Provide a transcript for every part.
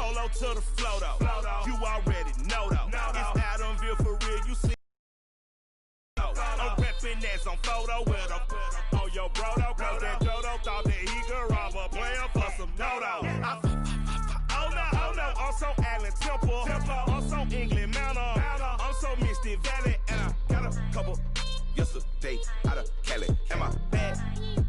Polo to the flow, though. You already know, though. It's Adamville for real, you see. I'm reppin' as on photo with a on your bro, though. Cause that Dodo thought that he could rob a player for some dodo. Oh no, also Allen Temple. Also England Mountain. Also Misty Valley. And I got a couple yesterday out of Cali. And my bag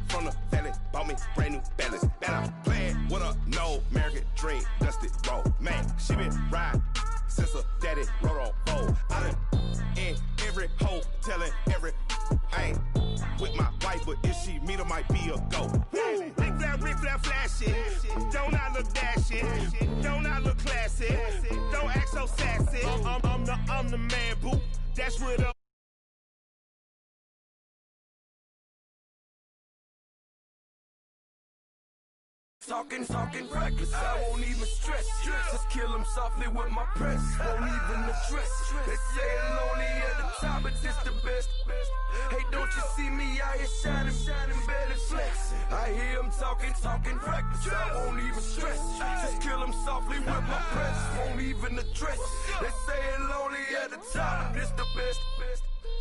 from the valley bought me brand new balance. And I'm playing with a no American dream, dusted roll. Man, she been riding since her daddy rode on bowl. I done in every hole, telling every I ain't with my wife, but if she meet her, might be a go. Rick Flair flashing. Don't I look dashing? Don't I look classy? Don't act so sassy. I'm the man, boo. That's what up. Talking reckless, I won't even stress. Just kill him softly with my press. Won't even address. They say it's lonely at the top, but this the best. Hey, don't you see me out here shining, better flex. I hear him talking reckless, I won't even stress. Just kill him softly with my press. Won't even address. They say it's lonely at the top, but this the best.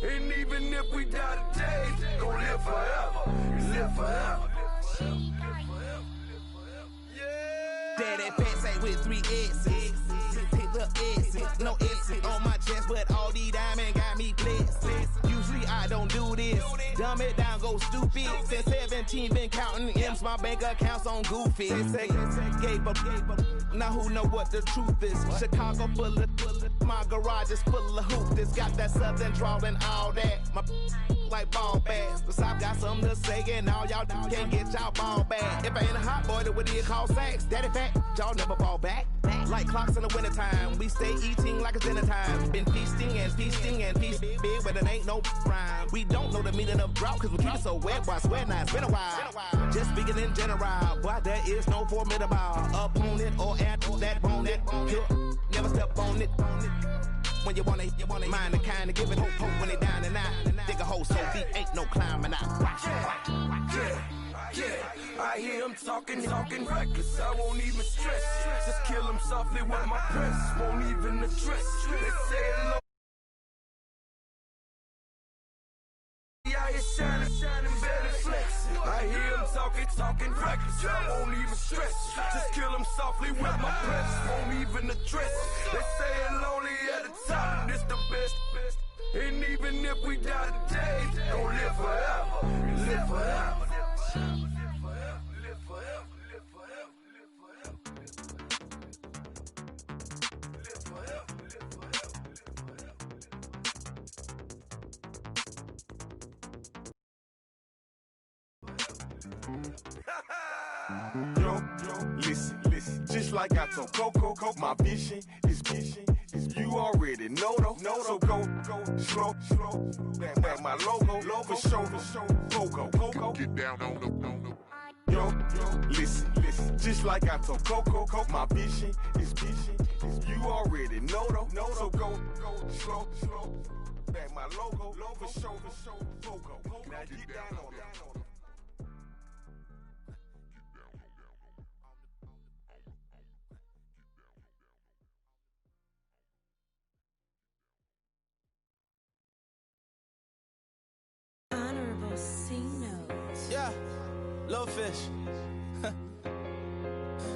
And even if we die today, gon' live forever. Live forever. Daddy Patsy with 3 S's. Hit the S's, no S's on my chest, but all these diamonds got me blessed. Usually I don't do this. Dumb it down, go stupid. Since 17, been counting M's, my bank accounts on Goofy. They say gave up. Now who know what the truth is? Chicago full of my garage is full of hoopers. Got that southern drawl and all that. My like ball bags. The South got something to say, and all y'all can't get y'all ball back. If I ain't a hot boy, then what do you call sacks? Daddy fat, y'all never fall back. Like clocks in the wintertime, we stay eating like it's dinner time. Been feasting and feasting big, but it ain't no rhyme. We don't know the meaning of drought, cause we keep it so wet, boy, I swear now it's been a while. Just speaking in general, boy, there is no formidable opponent or at that bone that never step on it. When you want it, mind the kind of give it hope when they down and out. Dig a hole so deep, ain't no climbing out. Yeah, I hear him talking reckless, I won't even stress. Just kill him softly with my press, won't even address. They say hello. I hear shining, better flex. I hear him talking reckless, I won't even stress. Just kill him softly with my press, won't even address. They say it's lonely at the top, this the best. And even if we die today, don't live forever, live forever. Yo, listen, just like I told Coco, my vision is you already know though. So go slow, back my logo, for show, go. Get down on the. Yo, listen, just like I told Coco, my vision is you already know though. So go slow, back my logo, for show, go. Now get down on that. Yeah, little fish.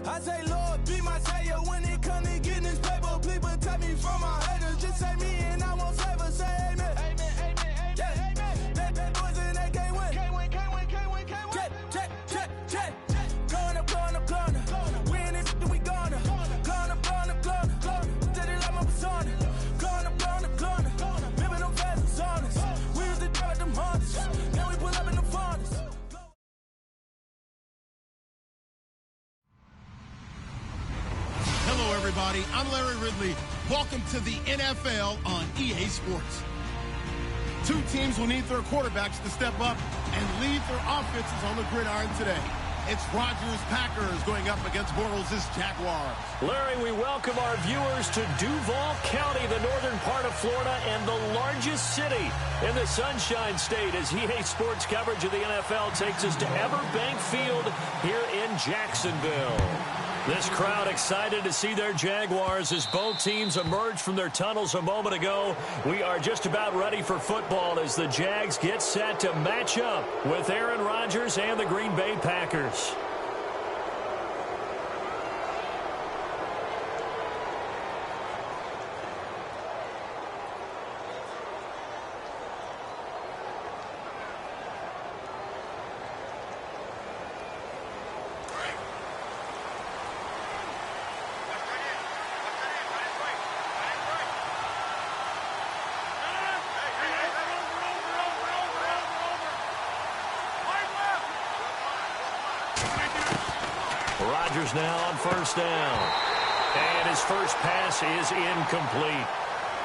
I say, Lord, be my savior when it comes to getting this paper. Please protect me from my haters. Just say me and I won't save us. Say amen. Amen. Yeah. Amen. That boys in that can't win. Can't win. Check. Going up. Win it, we gonna. Going up. Steady like my persona. Going up. Living them fast and honest. We used to drive them hunters. Now we pull up in the furnace. Hello, everybody. I'm Larry Ridley. Welcome to the NFL on EA Sports. Two teams will need their quarterbacks to step up and lead their offenses on the gridiron today. It's Rodgers Packers going up against Bortles' Jaguars. Larry, we welcome our viewers to Duval County, the northern part of Florida, and the largest city in the Sunshine State, as EA Sports coverage of the NFL takes us to Everbank Field here in Jacksonville. This crowd excited to see their Jaguars as both teams emerged from their tunnels a moment ago. We are just about ready for football as the Jags get set to match up with Aaron Rodgers and the Green Bay Packers. Rodgers now on first down. And his first pass is incomplete.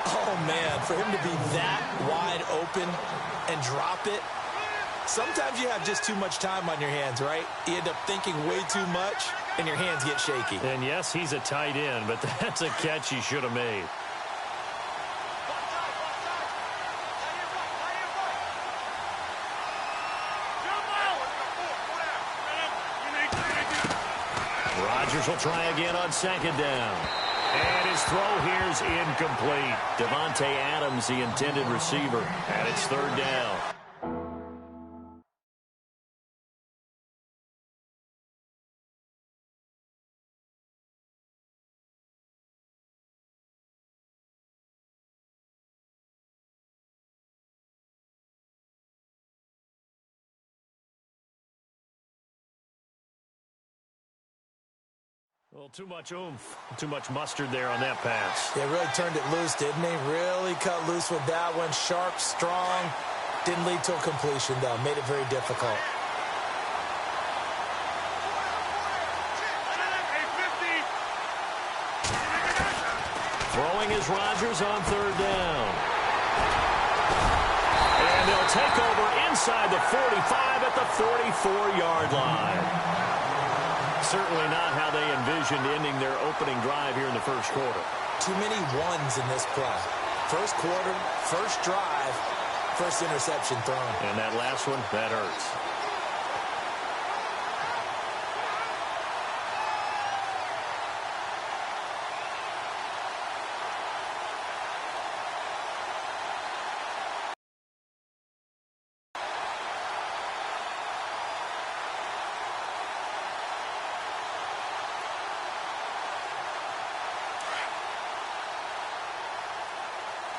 Oh, man, for him to be that wide open and drop it, sometimes you have just too much time on your hands, right? You end up thinking way too much, and your hands get shaky. And, yes, he's a tight end, but that's a catch he should have made. Rodgers will try again on second down. And his throw here is incomplete. Devontae Adams, the intended receiver, and it's third down. Well, too much oomph, too much mustard there on that pass. They really turned it loose, didn't they? Really cut loose with that one. Sharp, strong. Didn't lead to a completion, though. Made it very difficult. Throwing is Rodgers on third down. And they'll take over inside the 45 at the 44-yard line. Certainly not how they envisioned ending their opening drive here in the first quarter. Too many ones in this play. First quarter, first drive, first interception thrown. And that last one, that hurts.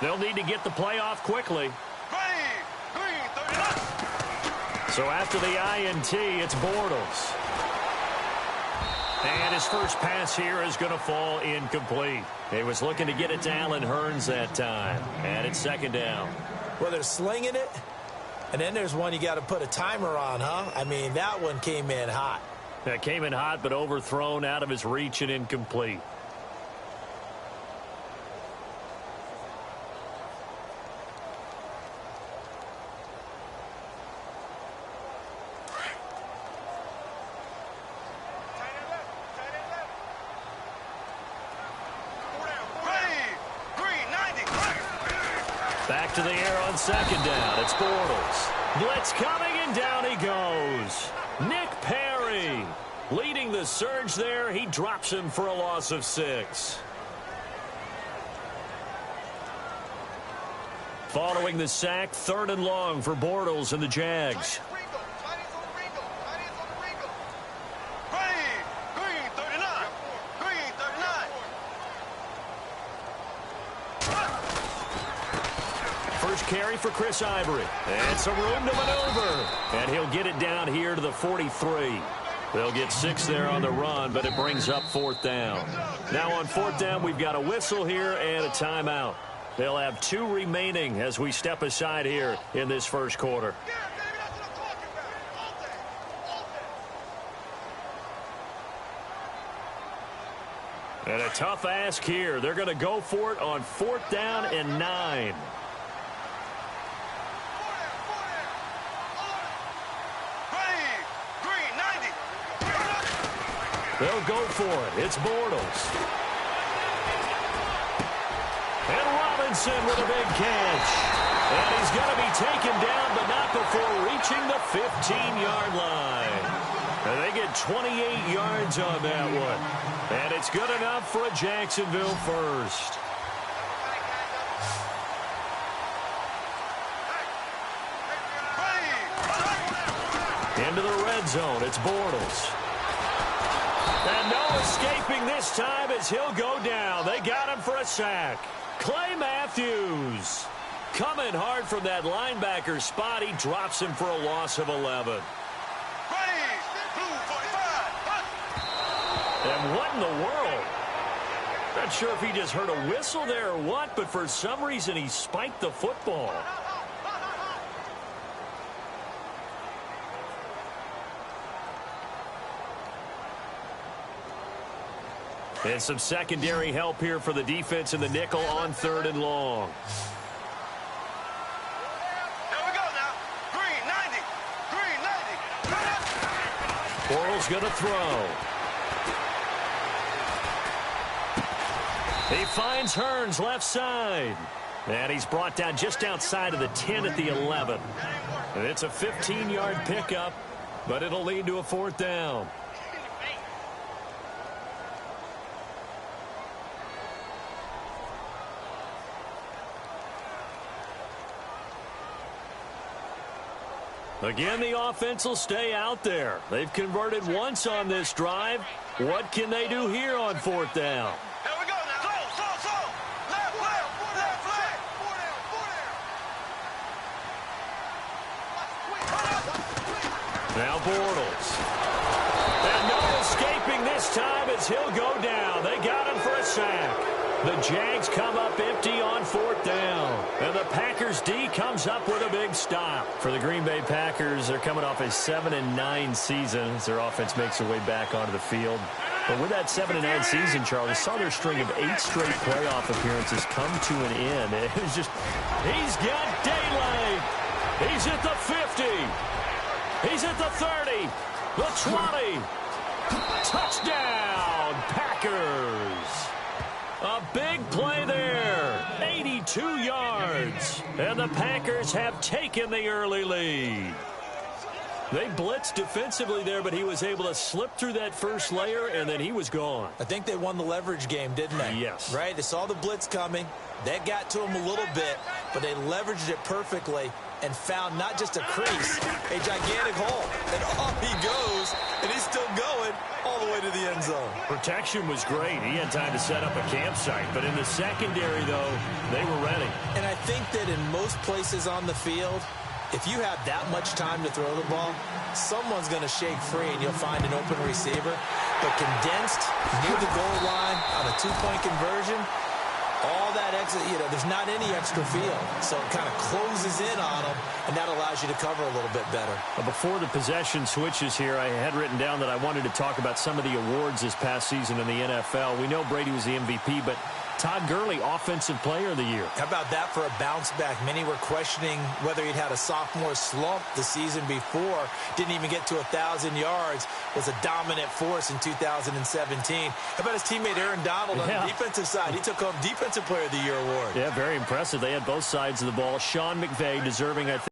They'll need to get the play off quickly. So after the INT, it's Bortles. And his first pass here is going to fall incomplete. He was looking to get it to Allen Hurns that time. And it's second down. Well, they're slinging it, and then there's one you got to put a timer on, huh? I mean, that one came in hot. That came in hot, but overthrown, out of his reach, and incomplete. Back to the air on second down. It's Bortles. Blitz coming, and down he goes. Nick Perry leading the surge there. He drops him for a loss of 6. Following the sack, third and long for Bortles and the Jags. Carry for Chris Ivory. And some room to maneuver. And he'll get it down here to the 43. They'll get 6 there on the run, but it brings up fourth down. Now on fourth down, we've got a whistle here and a timeout. They'll have 2 remaining as we step aside here in this first quarter. And a tough ask here. They're going to go for it on fourth down and 9. They'll go for it. It's Bortles. And Robinson with a big catch. And he's going to be taken down, but not before reaching the 15-yard line. And they get 28 yards on that one. And it's good enough for a Jacksonville first. Into the red zone. It's Bortles. And no escaping this time as he'll go down. They got him for a sack. Clay Matthews coming hard from that linebacker spot. He drops him for a loss of 11. And what in the world? Not sure if he just heard a whistle there or what, but for some reason he spiked the football. And some secondary help here for the defense in the nickel on 3rd and long. Here we go now. Green 90. Green 90. Bortles going to throw. He finds Hearns left side. And he's brought down just outside of the 10 at the 11. And it's a 15-yard pickup, but it'll lead to a 4th down. Again, the offense will stay out there. They've converted once on this drive. What can they do here on 4th down? Here we go now. Slow. Left flag. Now Bortles. And no escaping this time as he'll go down. They got him for a sack. The Jags come up empty on 4th down. And the Packers D comes up with a big stop. For the Green Bay Packers, they're coming off a 7-9 season as their offense makes their way back onto the field. But with that 7-9 season, Charlie, saw their string of 8 straight playoff appearances come to an end. It was just, he's got daylight. He's at the 50. He's at the 30. The 20. Touchdown, Packers. A big play there, 82 yards, and the Packers have taken the early lead. They blitzed defensively there, but he was able to slip through that first layer, and then he was gone. I think they won the leverage game, didn't they? Yes. Right? They saw the blitz coming. That got to him a little bit, but they leveraged it perfectly and found not just a crease, a gigantic hole. And off he goes, and he's still going all the way to the end zone. Protection was great. He had time to set up a campsite, but in the secondary, though, they were ready. And I think that in most places on the field, if you have that much time to throw the ball, someone's going to shake free and you'll find an open receiver. But condensed near the goal line on a 2-point conversion, all that extra, there's not any extra field. So it kind of closes in on them, and that allows you to cover a little bit better. Before the possession switches here, I had written down that I wanted to talk about some of the awards this past season in the NFL. We know Brady was the MVP, but Todd Gurley, Offensive Player of the Year. How about that for a bounce back? Many were questioning whether he'd had a sophomore slump the season before. Didn't even get to 1,000 yards. Was a dominant force in 2017. How about his teammate Aaron Donald on the defensive side? He took home Defensive Player of the Year award. Yeah, very impressive. They had both sides of the ball. Sean McVay deserving, I think.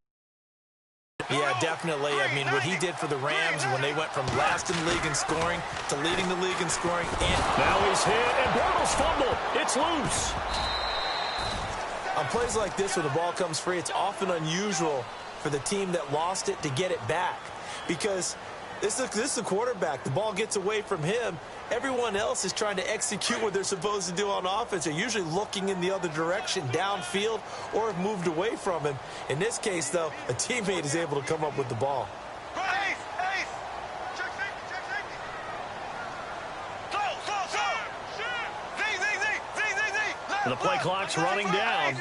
Yeah, definitely. I mean, what he did for the Rams when they went from last in the league in scoring to leading the league in scoring. And now he's hit, and Bortles fumbled. It's loose. On plays like this where the ball comes free, it's often unusual for the team that lost it to get it back. Because this is a quarterback. The ball gets away from him. Everyone else is trying to execute what they're supposed to do on offense. They're usually looking in the other direction, downfield, or have moved away from him. In this case, though, a teammate is able to come up with the ball. The play clock's running down.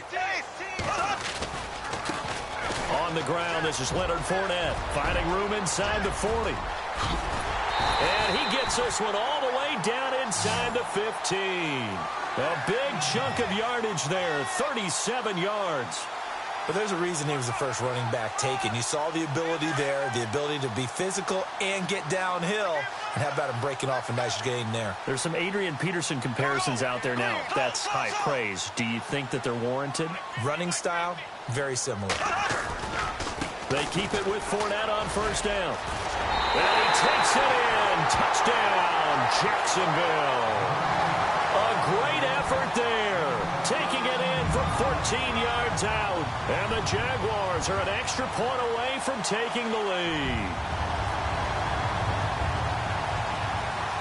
On the ground, this is Leonard Fournette, finding room inside the 40. And he gets this one all the way down inside the 15. A big chunk of yardage there, 37 yards. But there's a reason he was the first running back taken. You saw the ability there, the ability to be physical and get downhill. And how about him breaking off a nice gain there? There's some Adrian Peterson comparisons out there now. That's high praise. Do you think that they're warranted? Running style, very similar. They keep it with Fournette on first down. And he takes it in. Touchdown, Jacksonville. A great effort there. Taking it in from 14 yards out. And the Jaguars are an extra point away from taking the lead.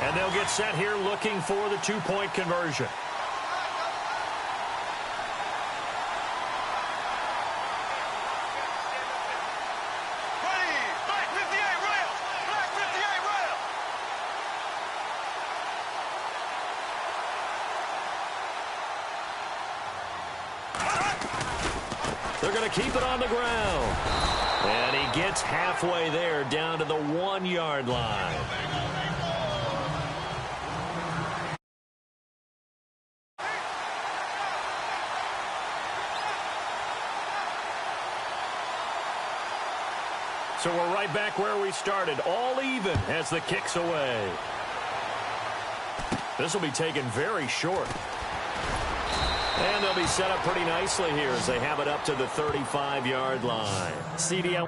And they'll get set here looking for the two-point conversion. They're going to keep it on the ground. And he gets halfway there down to the 1-yard line. So we're right back where we started, all even as the kick's away. This will be taken very short. And they'll be set up pretty nicely here as they have it up to the 35-yard line. CDL.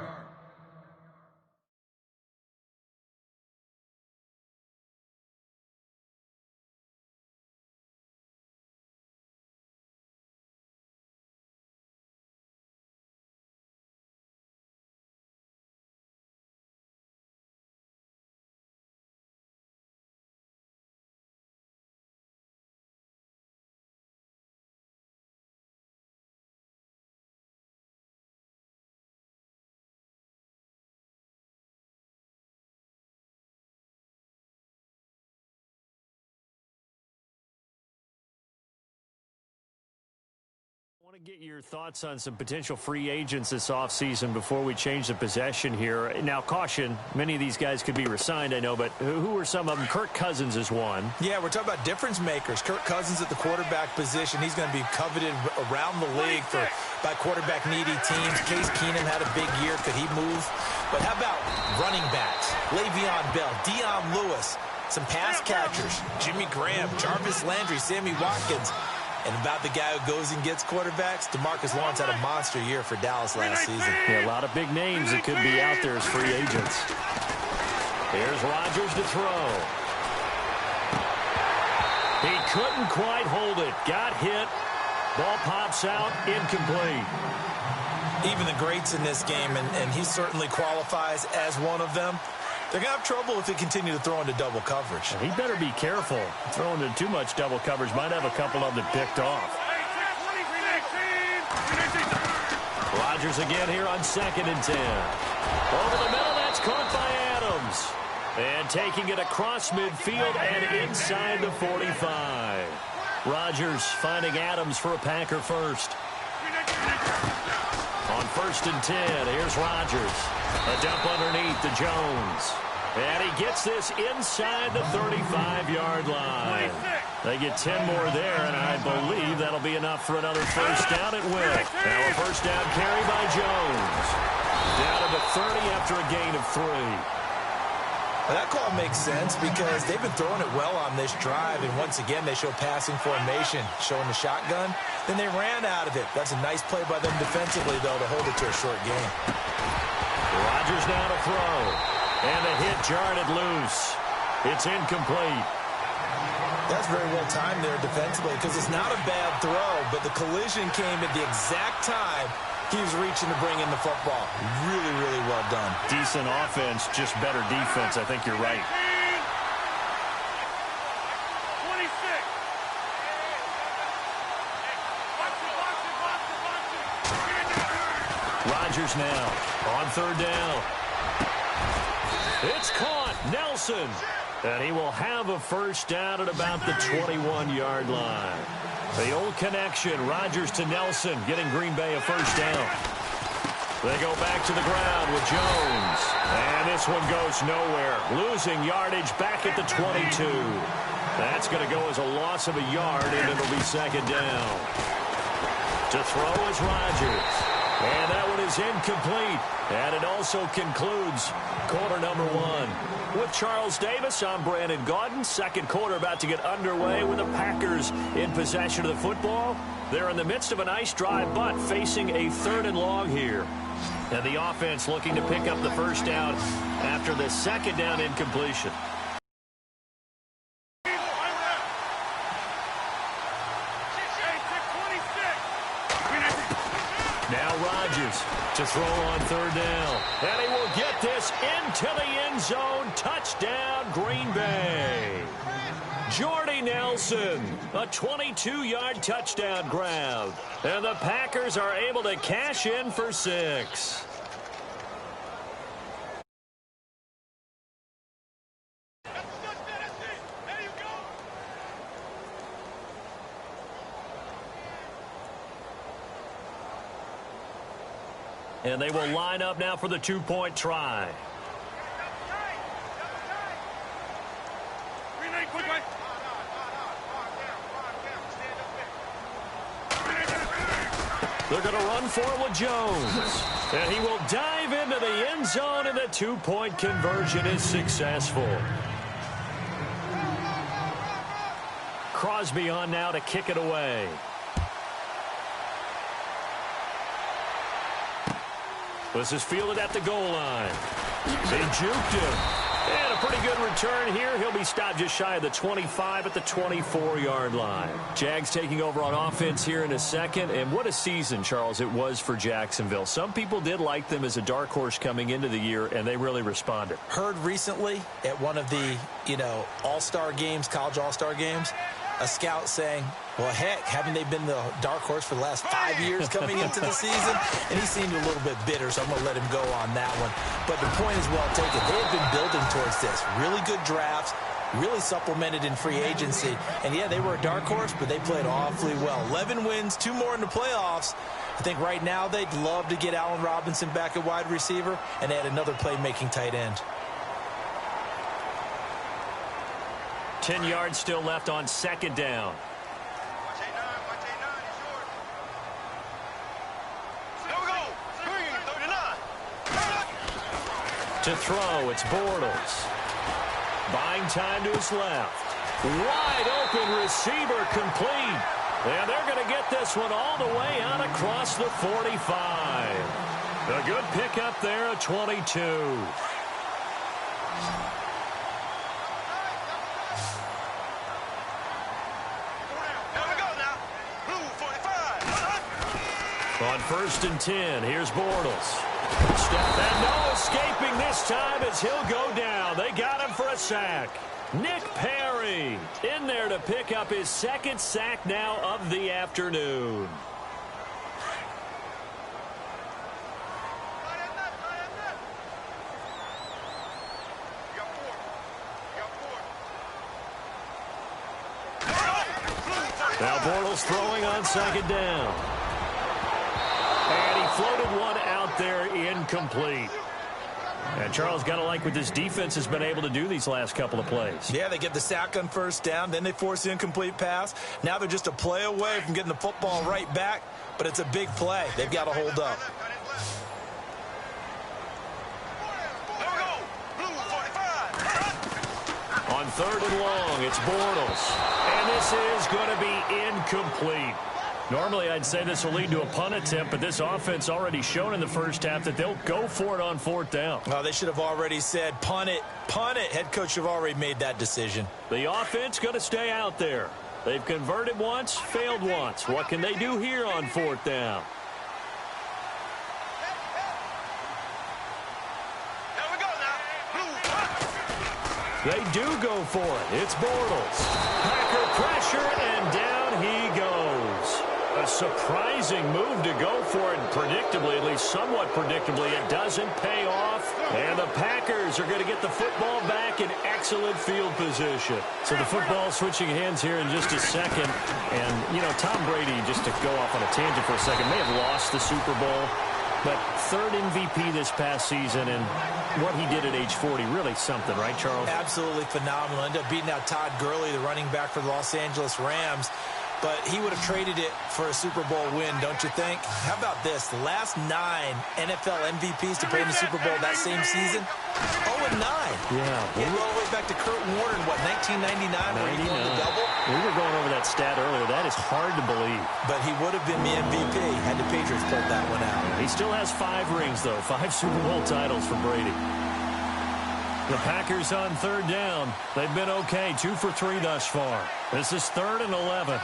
I want to get your thoughts on some potential free agents this offseason before we change the possession here. Now, caution, many of these guys could be re-signed, I know, but who are some of them? Kirk Cousins is one. Yeah, we're talking about difference makers. Kirk Cousins at the quarterback position. He's going to be coveted around the league by quarterback-needy teams. Case Keenum had a big year. Could he move? But how about running backs? Le'Veon Bell, Dion Lewis, some pass catchers, Jimmy Graham, Jarvis Landry, Sammy Watkins. And about the guy who goes and gets quarterbacks, DeMarcus Lawrence had a monster year for Dallas last season. Yeah, a lot of big names that could be out there as free agents. Here's Rodgers to throw. He couldn't quite hold it. Got hit. Ball pops out. Incomplete. Even the greats in this game, and he certainly qualifies as one of them, they're going to have trouble if they continue to throw into double coverage. He better be careful. Throwing into too much double coverage might have a couple of them picked off. Rodgers again here on 2nd and 10. Over the middle, that's caught by Adams. And taking it across midfield and inside the 45. Rodgers finding Adams for a Packer first. On 1st and 10, here's Rodgers. A dump underneath to Jones. And he gets this inside the 35-yard line. They get 10 more there, and I believe that'll be enough for another first down at will. Now a first down carry by Jones. Down to the 30 after a gain of 3. Well, that call makes sense because they've been throwing it well on this drive, and once again they show passing formation, showing the shotgun. Then they ran out of it. That's a nice play by them defensively, though, to hold it to a short game. Rodgers now to throw. And the hit jarred it loose. It's incomplete. That's very well timed there defensively because it's not a bad throw, but the collision came at the exact time he was reaching to bring in the football. Really, really well done. Decent offense, just better defense. I think you're right. Rodgers now on 3rd down. It's caught. Nelson. And he will have a first down at about the 21-yard line. The old connection, Rodgers to Nelson, getting Green Bay a first down. They go back to the ground with Jones. And this one goes nowhere. Losing yardage back at the 22. That's going to go as a loss of a yard, and it'll be 2nd down. To throw is Rodgers. And that one is incomplete. And it also concludes quarter number one. With Charles Davis, I'm Brandon Gaudin. Second quarter about to get underway with the Packers in possession of the football. They're in the midst of a nice drive, but facing a 3rd and long here. And the offense looking to pick up the first down after the second down incompletion. Now Rodgers to throw on 3rd down. And he will get this into the end zone. Touchdown, Green Bay. Jordy Nelson, a 22-yard touchdown grab. And the Packers are able to cash in for 6. And they will line up now for the 2-point try. They're going to run for it with Jones. And he will dive into the end zone, and the 2-point conversion is successful. Crosby on now to kick it away. This is fielded at the goal line. They juked him. And a pretty good return here. He'll be stopped just shy of the 25 at the 24-yard line. Jags taking over on offense here in a second. And what a season, Charles, it was for Jacksonville. Some people did like them as a dark horse coming into the year, and they really responded. Heard recently at one of the, all-star games, college all-star games, a scout saying, well, heck, haven't they been the dark horse for the last 5 years coming into the season? And he seemed a little bit bitter, so I'm going to let him go on that one. But the point is well taken. They have been building towards this. Really good drafts, really supplemented in free agency. And, yeah, they were a dark horse, but they played awfully well. 11 wins, 2 more in the playoffs. I think right now they'd love to get Allen Robinson back at wide receiver and add another playmaking tight end. 10 yards still left on 2nd down. To throw, it's Bortles. Buying time to his left. Wide open receiver complete. And they're going to get this one all the way out across the 45. A good pickup there at 22. On 1st and 10, here's Bortles. And no escaping this time as he'll go down. They got him for a sack. Nick Perry in there to pick up his 2nd sack now of the afternoon. Now Bortles throwing on 2nd down. And he floated one out there incomplete. And Charles, got to like what this defense has been able to do these last couple of plays. Yeah, they get the sack on 1st down, then they force the incomplete pass. Now they're just a play away from getting the football right back, but it's a big play. They've got to hold up. On 3rd and long, it's Bortles. And this is going to be incomplete. Normally, I'd say this will lead to a punt attempt, but this offense already shown in the first half that they'll go for it on 4th down. Oh, they should have already said, punt it, punt it. Head coach have already made that decision. The offense going to stay out there. They've converted once, failed once. What can they do here on 4th down? They do go for it. It's Bortles. Packer pressure, and down he goes. A surprising move to go for it, and predictably, at least somewhat predictably, it doesn't pay off. And the Packers are going to get the football back in excellent field position. So the football switching hands here in just a second. And, Tom Brady, just to go off on a tangent for a second, may have lost the Super Bowl. But 3rd MVP this past season, and what he did at age 40, really something, right, Charles? Absolutely phenomenal. Ended up beating out Todd Gurley, the running back for the Los Angeles Rams. but he would have traded it for a Super Bowl win, don't you think? How about this? The last 9 NFL MVPs to play in the Super Bowl that same season, 0-9. Yeah. You go all the way back to Kurt Warner in, 1999 where he won the double? We were going over that stat earlier. That is hard to believe. But he would have been the MVP had the Patriots pulled that one out. He still has 5 rings, though. 5 Super Bowl titles for Brady. The Packers on 3rd down. They've been okay. 2 for 3 thus far. This is 3rd and 11.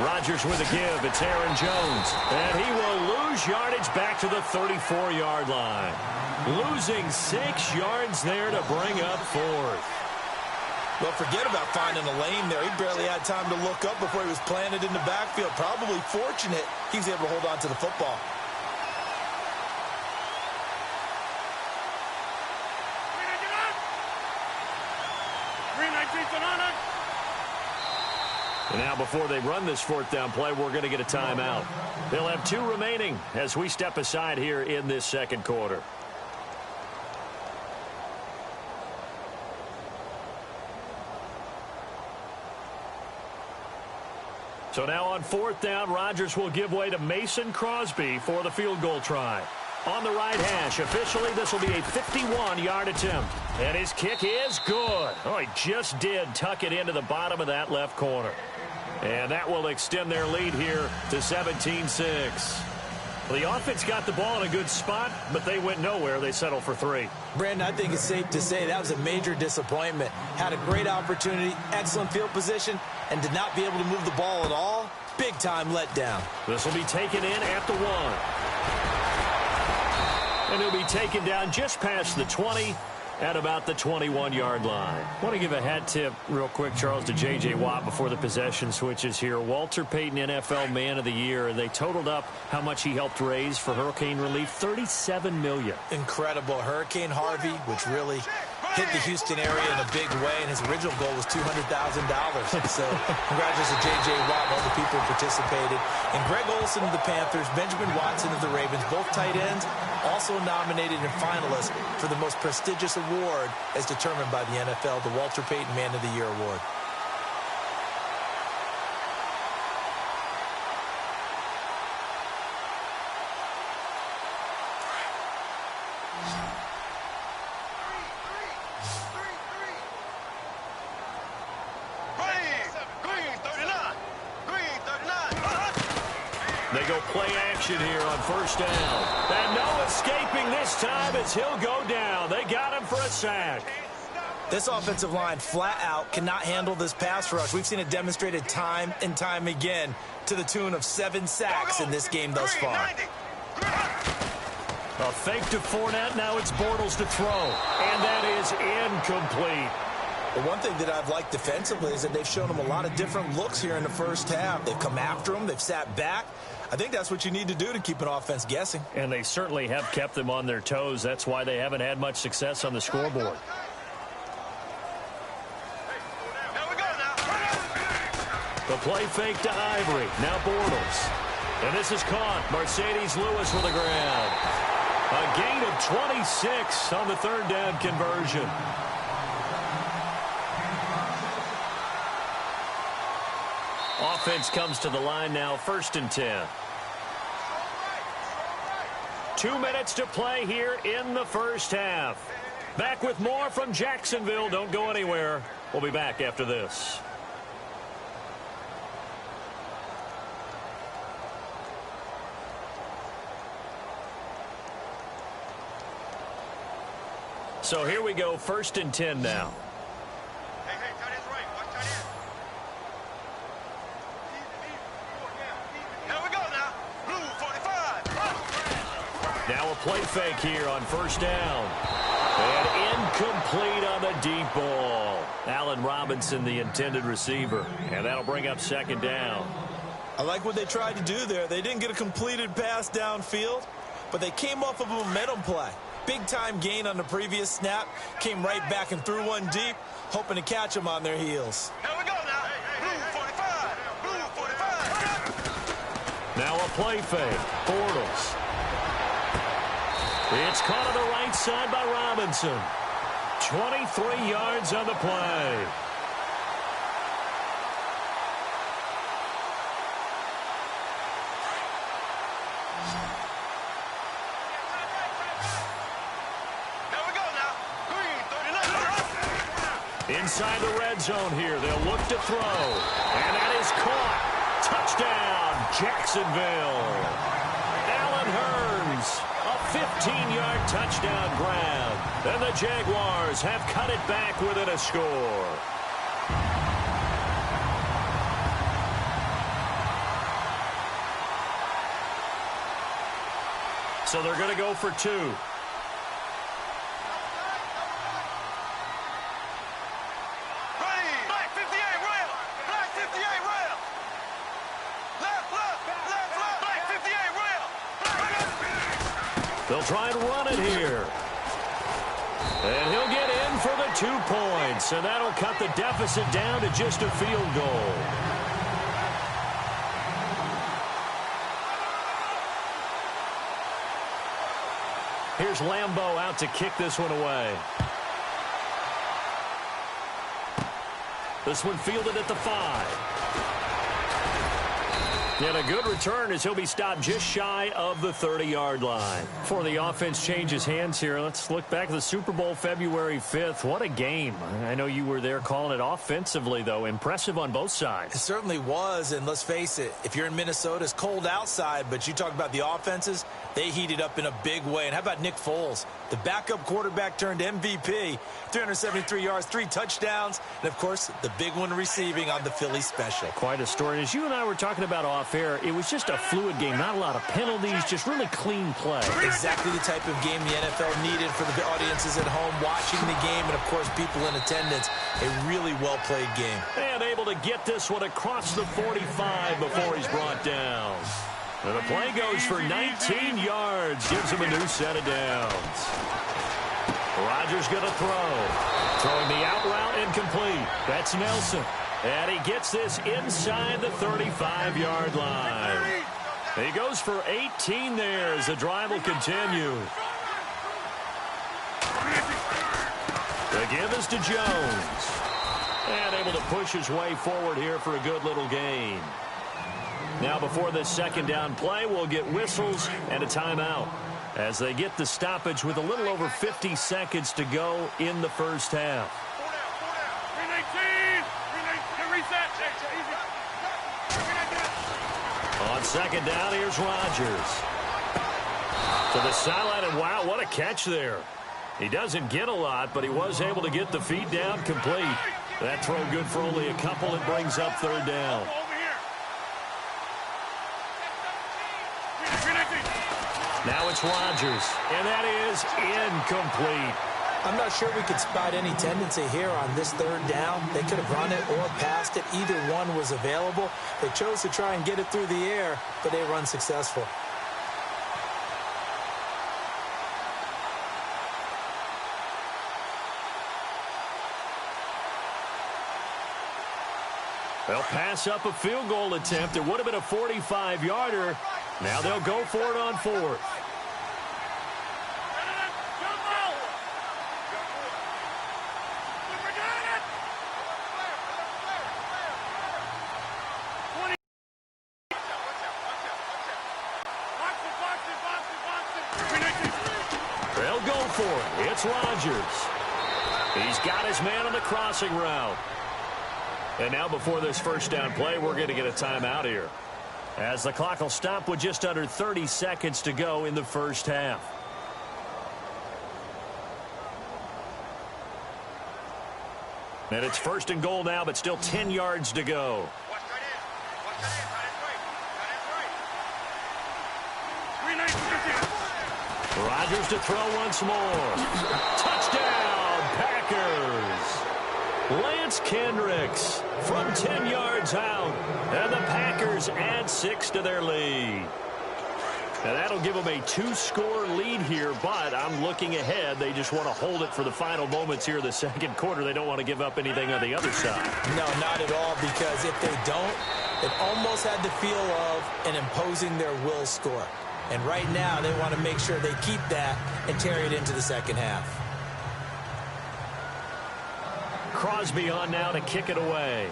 Rodgers with a give. It's Aaron Jones. And he will lose yardage back to the 34-yard line. Losing 6 yards there to bring up 4th. Well, forget about finding a lane there. He barely had time to look up before he was planted in the backfield. Probably fortunate he was able to hold on to the football. And now before they run this 4th down play, we're going to get a timeout. They'll have 2 remaining as we step aside here in this 2nd quarter. So now on 4th down, Rodgers will give way to Mason Crosby for the field goal try. On the right hash, officially this will be a 51-yard attempt. And his kick is good. Oh, he just did tuck it into the bottom of that left corner. And that will extend their lead here to 17-6. The offense got the ball in a good spot, but they went nowhere. They settled for 3. Brandon, I think it's safe to say that was a major disappointment. Had a great opportunity, excellent field position, and did not be able to move the ball at all. Big-time letdown. This will be taken in at the 1. And he'll be taken down just past the 20 at about the 21-yard line. I want to give a hat tip real quick, Charles, to J.J. Watt before the possession switches here. Walter Payton, NFL Man of the Year. They totaled up how much he helped raise for hurricane relief, $37 million. Incredible. Hurricane Harvey, which really hit the Houston area in a big way, and his original goal was $200,000. So congratulations to J.J. Watt and all the people who participated. And Greg Olsen of the Panthers, Benjamin Watson of the Ravens, both tight ends, also nominated and finalists for the most prestigious award as determined by the NFL, the Walter Payton Man of the Year Award. They go play action here on 1st down. And no escaping this time as he'll go down. They got him for a sack. This offensive line flat out cannot handle this pass rush. We've seen it demonstrated time and time again to the tune of 7 sacks in this game thus far. A fake to Fournette. Now it's Bortles to throw. And that is incomplete. The one thing that I've liked defensively is that they've shown him a lot of different looks here in the 1st half. They've come after him. They've sat back. I think that's what you need to do to keep an offense guessing. And they certainly have kept them on their toes. That's why they haven't had much success on the scoreboard. The play fake to Ivory. Now Bortles. And this is caught. Mercedes Lewis with the grab. A gain of 26 on the 3rd down conversion. Offense comes to the line now, 1st and 10. 2 minutes to play here in the 1st half. Back with more from Jacksonville. Don't go anywhere. We'll be back after this. So here we go, 1st and 10 now. Now a play fake here on 1st down. And incomplete on the deep ball. Allen Robinson, the intended receiver. And that'll bring up 2nd down. I like what they tried to do there. They didn't get a completed pass downfield, but they came off of a momentum play. Big-time gain on the previous snap. Came right back and threw one deep, hoping to catch them on their heels. Here we go now. Blue 45. Blue 45. Now a play fake. Bortles. It's caught on the right side by Robinson. 23 yards on the play. Inside the red zone here. They'll look to throw. And that is caught. Touchdown, Jacksonville. Allen Hurns, a 15-yard touchdown grab. And the Jaguars have cut it back within a score. So they're going to go for 2. They'll try and run it here. And he'll get in for the 2 points. And that'll cut the deficit down to just a field goal. Here's Lambeau out to kick this one away. This one fielded at the 5. And a good return as he'll be stopped just shy of the 30-yard line. Before the offense changes hands here, let's look back at the Super Bowl February 5th. What a game. I know you were there calling it offensively, though. Impressive on both sides. It certainly was, and let's face it, if you're in Minnesota, it's cold outside, but you talk about the offenses, they heated up in a big way. And how about Nick Foles? The backup quarterback turned MVP, 373 yards, 3 touchdowns, and, of course, the big one receiving on the Philly special. Quite a story. As you and I were talking about off-air, it was just a fluid game, not a lot of penalties, just really clean play. Exactly the type of game the NFL needed for the audiences at home watching the game and, of course, people in attendance. A really well-played game. And able to get this one across the 45 before he's brought down. And the play goes for 19 yards. Gives him a new set of downs. Rodgers going to throw. Throwing the out route incomplete. That's Nelson. And he gets this inside the 35-yard line. He goes for 18 there as the drive will continue. The give is to Jones. And able to push his way forward here for a good little gain. Now before this second down play, we'll get whistles and a timeout as they get the stoppage with a little over 50 seconds to go in the first half. On second down, here's Rodgers. To the sideline, and wow, what a catch there. He doesn't get a lot, but he was able to get the feet down complete. That throw good for only a couple. It brings up third down. Now it's Rodgers, and that is incomplete. I'm not sure we could spot any tendency here on this third down. They could have run it or passed it. Either one was available. They chose to try and get it through the air, but they run successful. They'll pass up a field goal attempt. It would have been a 45-yarder. Now they'll go for it on fourth. They'll go for it. It's Rodgers. He's got his man on the crossing route. And now before this first down play, we're going to get a timeout here, as the clock will stop with just under 30 seconds to go in the first half. And it's first and goal now, but still 10 yards to go. Rodgers to throw once more. Touchdown, Packers. Lance Kendricks from 10 yards out, and the Packers add 6 to their lead. And that'll give them a 2-score lead here, but I'm looking ahead. They just want to hold it for the final moments here in the second quarter. They don't want to give up anything on the other side. No, not at all, because if they don't, it almost had the feel of an imposing their will score. And right now, they want to make sure they keep that and carry it into the second half. Crosby on now to kick it away.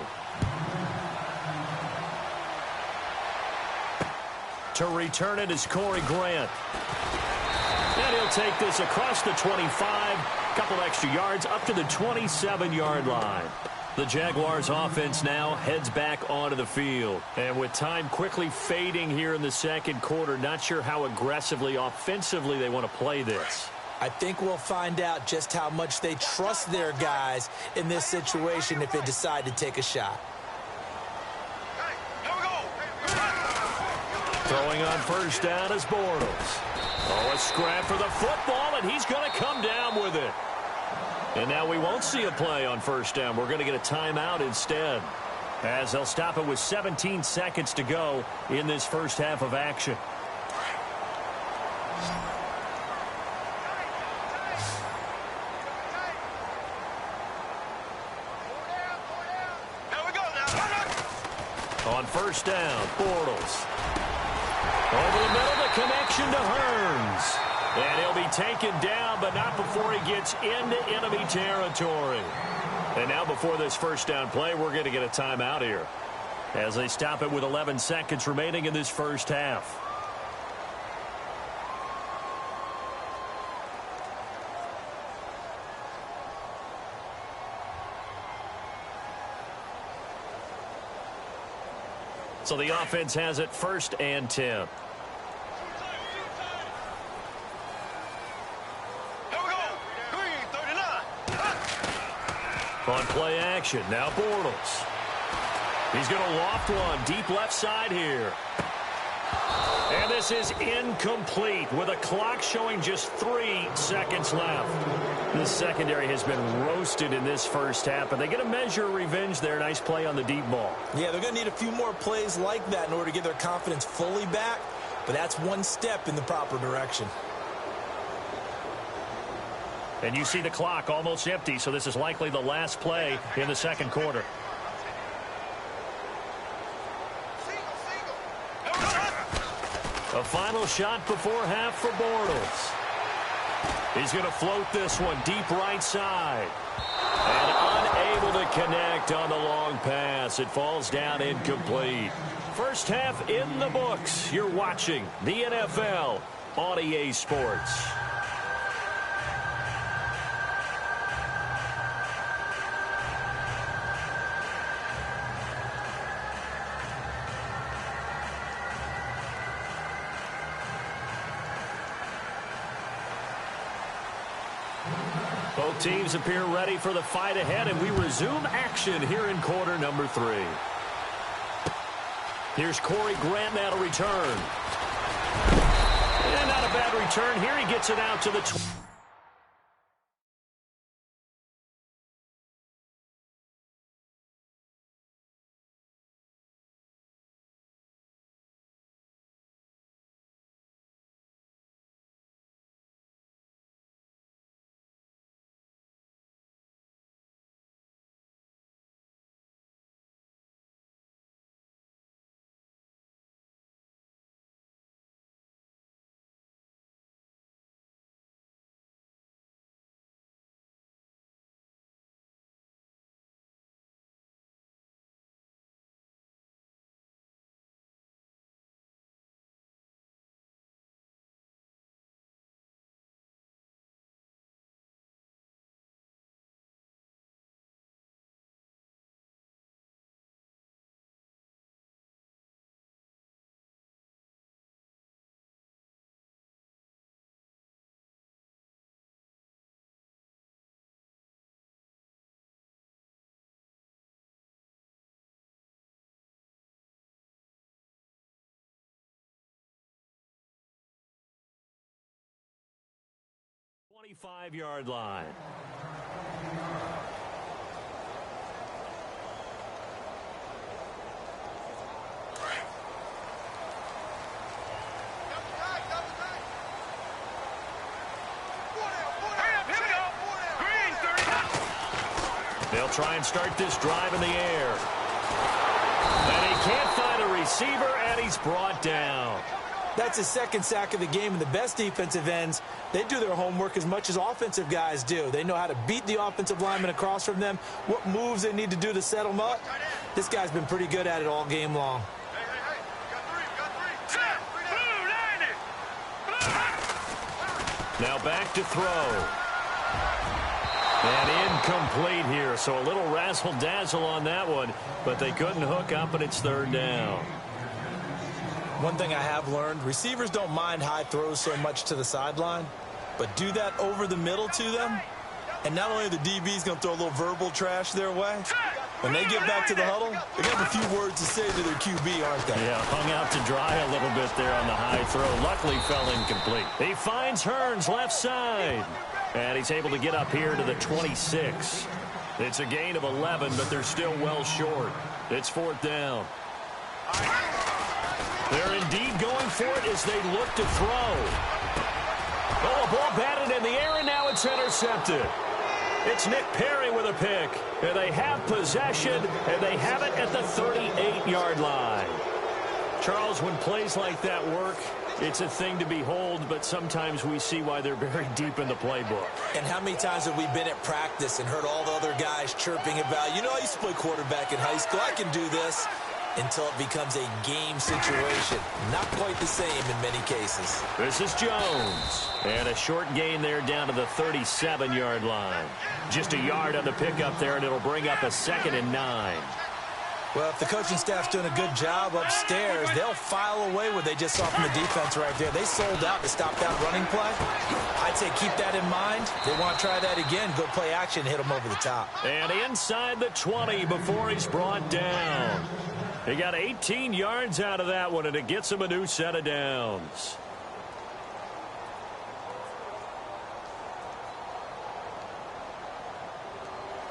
To return it is Corey Grant. And he'll take this across the 25, a couple extra yards up to the 27-yard line. The Jaguars offense now heads back onto the field. And with time quickly fading here in the second quarter, not sure how aggressively, offensively they want to play this. I think we'll find out just how much they trust their guys in this situation if they decide to take a shot. Throwing on first down is Bortles. Oh, a scrap for the football, and he's going to come down with it. And now we won't see a play on first down. We're going to get a timeout instead, as they'll stop it with 17 seconds to go in this first half of action. On first down, Bortles. Over the middle, the connection to Hearns. And he'll be taken down, but not before he gets into enemy territory. And now before this first down play, we're going to get a timeout here, as they stop it with 11 seconds remaining in this first half. So the offense has it first and 10. On play action, now Bortles. He's going to loft one deep left side here. And this is incomplete with a clock showing just 3 seconds left. The secondary has been roasted in this first half, but they get a measure of revenge there. Nice play on the deep ball. Yeah, they're going to need a few more plays like that in order to get their confidence fully back, but that's one step in the proper direction. And you see the clock almost empty, so this is likely the last play in the second quarter. A final shot before half for Bortles. He's going to float this one deep right side. And unable to connect on the long pass. It falls down incomplete. First half in the books. You're watching the NFL on EA Sports. Both teams appear ready for the fight ahead, and we resume action here in quarter number 3. Here's Corey Grant now to return. And not a bad return here. He gets it out to the 20. Yard line. They'll try and start this drive in the air. And he can't find a receiver, and he's brought down. That's his second sack of the game, and the best defensive ends, they do their homework as much as offensive guys do. They know how to beat the offensive lineman across from them, what moves they need to do to set them up. This guy's been pretty good at it all game long. Now back to throw. And incomplete here, so a little razzle-dazzle on that one, but they couldn't hook up, and it's third down. One thing I have learned, receivers don't mind high throws so much to the sideline, but do that over the middle to them, and not only are the DBs going to throw a little verbal trash their way, when they get back to the huddle, they're going to have a few words to say to their QB, aren't they? Yeah, hung out to dry a little bit there on the high throw. Luckily fell incomplete. He finds Hearns left side. And he's able to get up here to the 26. It's a gain of 11, but they're still well short. It's fourth down. They're indeed going for it as they look to throw. Oh, a ball batted in the air, and now it's intercepted. It's Nick Perry with a pick. And they have possession, and they have it at the 38-yard line. Charles, when plays like that work, it's a thing to behold, but sometimes we see why they're very deep in the playbook. And how many times have we been at practice and heard all the other guys chirping about, you know, I used to play quarterback in high school, I can do this, until it becomes a game situation. Not quite the same in many cases. This is Jones. And a short gain there down to the 37-yard line. Just a yard on the pickup there, and it'll bring up a 2nd and 9. Well, if the coaching staff's doing a good job upstairs, they'll file away what they just saw from the defense right there. They sold out to stop that running play. I'd say keep that in mind. They want to try that again. Go play action, hit them over the top. And inside the 20 before he's brought down. He got 18 yards out of that one, and it gets him a new set of downs.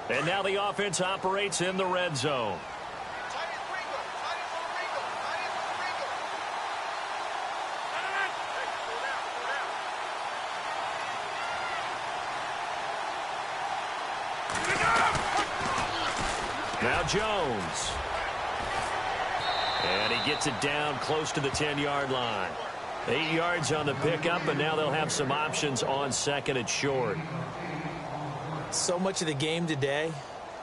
And now the offense operates in the red zone. Now Jones. And he gets it down close to the 10-yard line. 8 yards on the pickup, and now they'll have some options on 2nd and short. So much of the game today,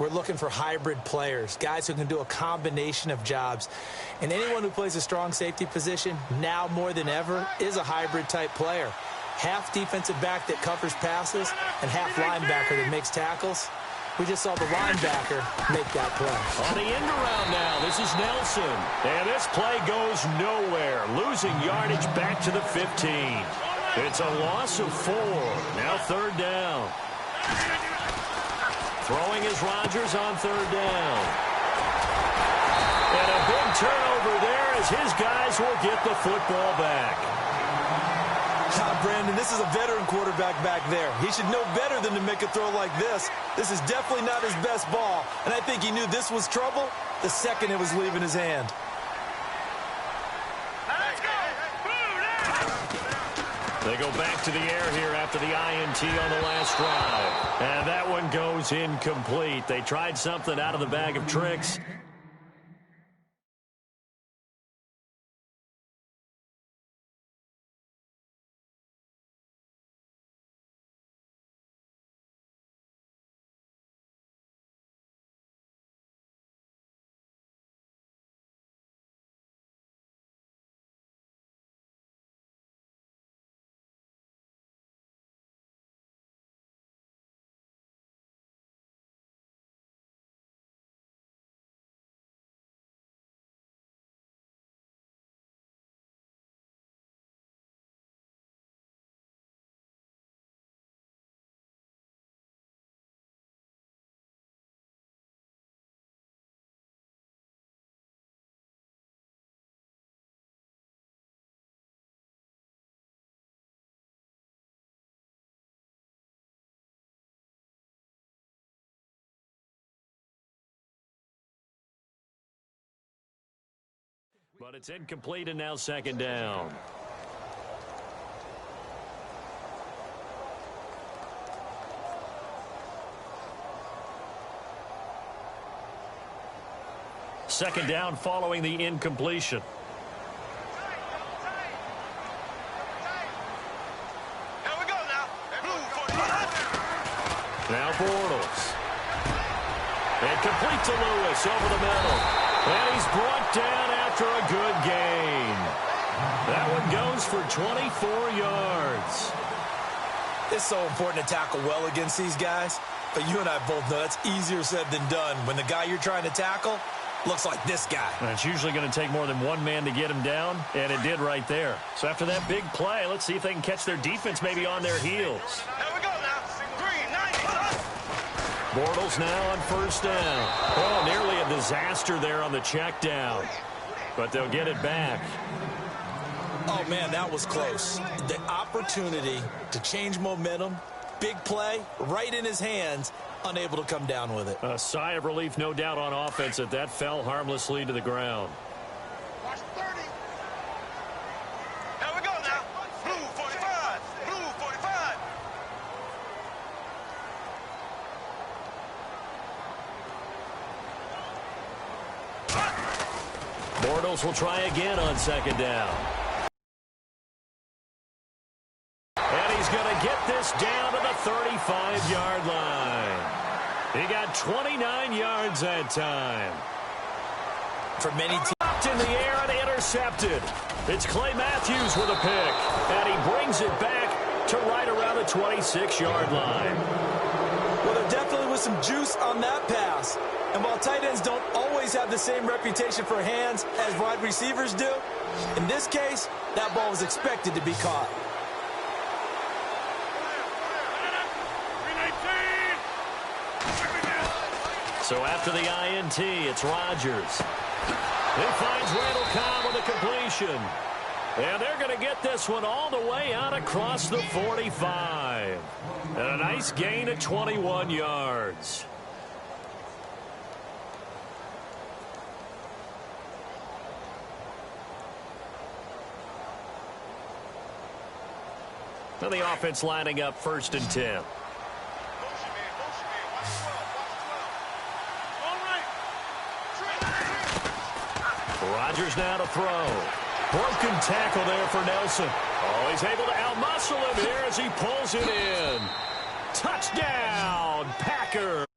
we're looking for hybrid players, guys who can do a combination of jobs. And anyone who plays a strong safety position, now more than ever, is a hybrid-type player. Half defensive back that covers passes and half linebacker that makes tackles. We just saw the linebacker make that play. On the end around now, this is Nelson. And this play goes nowhere. Losing yardage back to the 15. It's a loss of 4. Now third down. Throwing is Rodgers on third down. And a big turnover there as his guys will get the football back. Brandon, this is a veteran quarterback back there. He should know better than to make a throw like this. This is definitely not his best ball, and I think he knew this was trouble the second it was leaving his hand. Let's go. They go back to the air here after the INT on the last drive. And that one goes incomplete. They tried something out of the bag of tricks. But it's incomplete, and now second down. Second down following the incompletion. Now Bortles. And complete to Lewis over the middle. And he's brought down after a good gain. That one goes for 24 yards. It's so important to tackle well against these guys, but you and I both know that's easier said than done when the guy you're trying to tackle looks like this guy. And it's usually going to take more than one man to get him down, and it did right there. So after that big play, let's see if they can catch their defense maybe on their heels. Here we go now. Green, 90. Bortles now on first down. Oh, nearly a disaster there on the check down, but they'll get it back. Oh, man, that was close. The opportunity to change momentum, big play, right in his hands, unable to come down with it. A sigh of relief, no doubt, on offense that fell harmlessly to the ground. Watch 30. Here we go now. Blue 45. Blue 45. Bortles will try again on second down. And he's going to get this down to the 35-yard line. He got 29 yards that time. For many teams. In the air and intercepted. It's Clay Matthews with a pick. And he brings it back to right around the 26-yard line. Well, there definitely was some juice on that pass. And while tight ends don't always have the same reputation for hands as wide receivers do, in this case, that ball was expected to be caught. So after the INT, it's Rodgers. He finds Randall Cobb with a completion. And they're going to get this one all the way out across the 45. And a nice gain of 21 yards. Now the offense lining up 1st and 10. Rodgers now to throw. Broken tackle there for Nelson. Oh, he's able to outmuscle him here as he pulls it in. Touchdown, Packers.